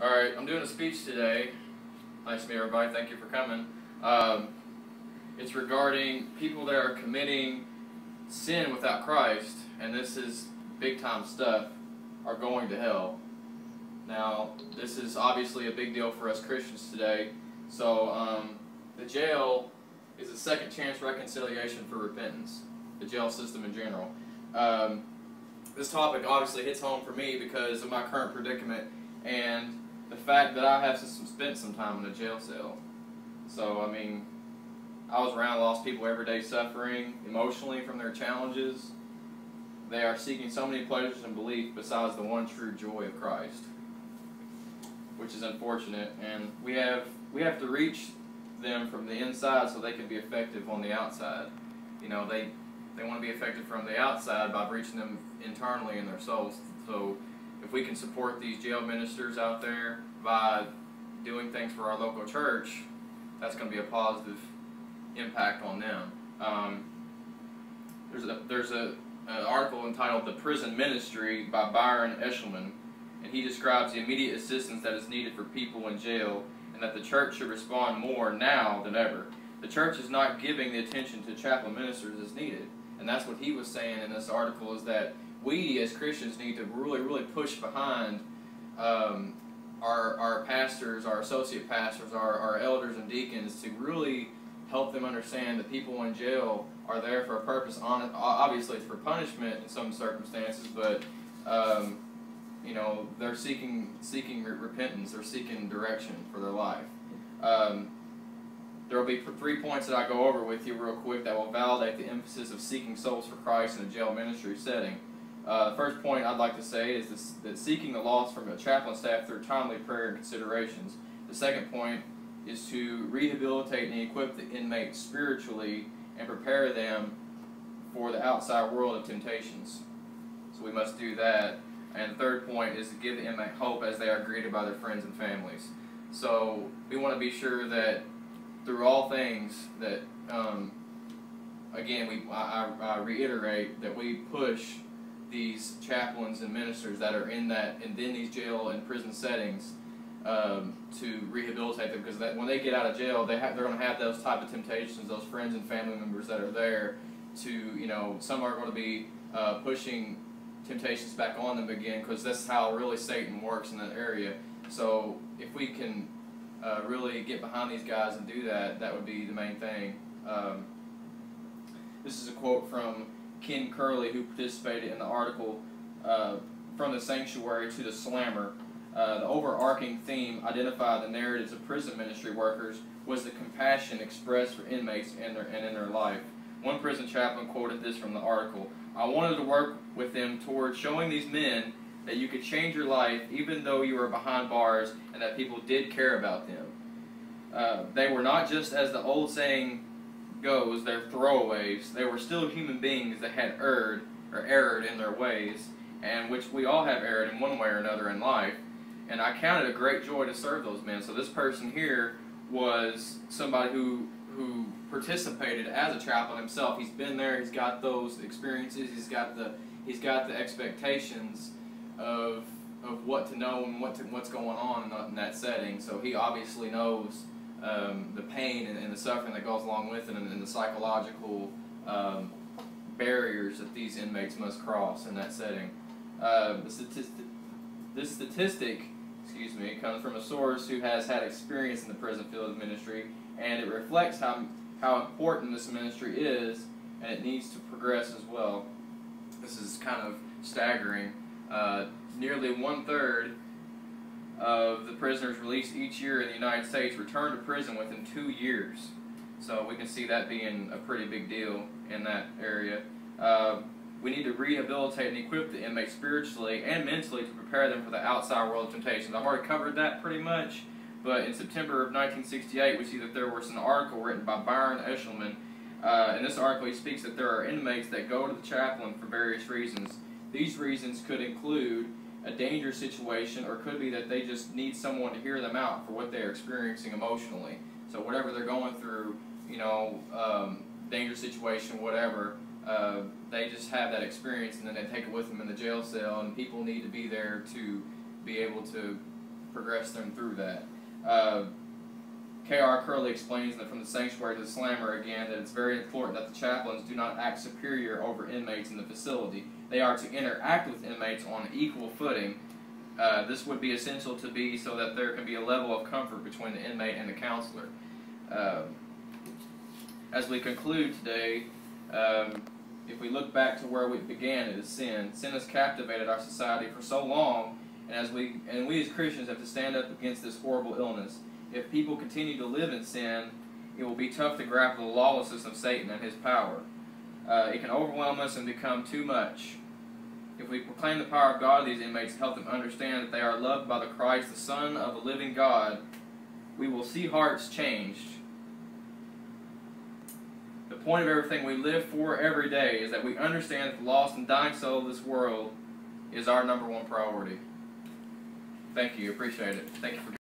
Alright, I'm doing a speech today. Nice to meet everybody. Thank you for coming. It's regarding people that are committing sin without Christ, and this is big time stuff, are going to hell. Now, this is obviously a big deal for us Christians today. So, the jail is a second chance reconciliation for repentance. The jail system in general. This topic obviously hits home for me because of my current predicament and the fact that I have spent some time in a jail cell. So, I mean, I was around lost people every day suffering emotionally from their challenges. They are seeking so many pleasures and belief besides the one true joy of Christ, which is unfortunate. And we have to reach them from the inside so they can be effective on the outside. You know, they want to be effective from the outside by reaching them internally in their souls. So if we can support these jail ministers out there by doing things for our local church, that's going to be a positive impact on them. There's an article entitled "The Prison Ministry" by Byron Eshelman, and he describes the immediate assistance that is needed for people in jail, and that the church should respond more now than ever. The church is not giving the attention to chaplain ministers as needed, and that's what he was saying in this article, is that we as Christians need to really push behind our pastors, our associate pastors, our elders and deacons, to really help them understand that people in jail are there for a purpose. Obviously, it's for punishment in some circumstances, but you know, they're seeking repentance. They're seeking direction for their life. There will be 3 points that I go over with you real quick that will validate the emphasis of seeking souls for Christ in a jail ministry setting. The first point I'd like to say is that seeking the lost from a chaplain staff through timely prayer and considerations. The second point is to rehabilitate and equip the inmates spiritually and prepare them for the outside world of temptations. So we must do that. And the third point is to give the inmate hope as they are greeted by their friends and families. So we want to be sure that through all things that, again, I reiterate that we push these chaplains and ministers that are in these jail and prison settings to rehabilitate them, because when they get out of jail, they're going to have those type of temptations, those friends and family members that are there to, you know, some are going to be pushing temptations back on them again, because that's how really Satan works in that area. So if we can really get behind these guys and do that, that would be the main thing. This is a quote from Ken Curley, who participated in the article "From the Sanctuary to the Slammer." The overarching theme identified the narratives of prison ministry workers was the compassion expressed for inmates and in their life. One prison chaplain quoted this from the article: "I wanted to work with them towards showing these men that you could change your life even though you were behind bars, and that people did care about them. They were not just, as the old saying goes, their throwaways. They were still human beings that had erred in their ways, and which we all have erred in one way or another in life. And I counted a great joy to serve those men." So this person here was somebody who participated as a chaplain himself. He's been there. He's got those experiences. He's got the expectations of what to know and what's going on in that setting. So he obviously knows the pain and the suffering that goes along with it, and the psychological barriers that these inmates must cross in that setting. This statistic, comes from a source who has had experience in the prison field of ministry, and it reflects how important this ministry is, and it needs to progress as well. This is kind of staggering. Nearly 1/3 of the prisoners released each year in the United States return to prison within 2 years. So we can see that being a pretty big deal in that area. We need to rehabilitate and equip the inmates spiritually and mentally to prepare them for the outside world of temptations. I've already covered that pretty much, but in September of 1968, we see that there was an article written by Byron Eshelman. In this article, he speaks that there are inmates that go to the chaplain for various reasons. These reasons could include a dangerous situation, or could be that they just need someone to hear them out for what they're experiencing emotionally. So whatever they're going through, you know, dangerous situation, whatever, they just have that experience, and then they take it with them in the jail cell, and people need to be there to be able to progress them through that. K.R. Curley explains that from the sanctuary to the slammer again that it's very important that the chaplains do not act superior over inmates in the facility. They are to interact with inmates on equal footing. This would be essential to be so that there can be a level of comfort between the inmate and the counselor. As we conclude today, if we look back to where we began, it is sin. Sin has captivated our society for so long, and we as Christians have to stand up against this horrible illness. If people continue to live in sin, it will be tough to grapple the lawlessness of Satan and his power. It can overwhelm us and become too much. If we proclaim the power of God to these inmates and help them understand that they are loved by the Christ, the Son of the living God, we will see hearts changed. The point of everything we live for every day is that we understand that the lost and dying soul of this world is our #1 priority. Thank you. Appreciate it. Thank you for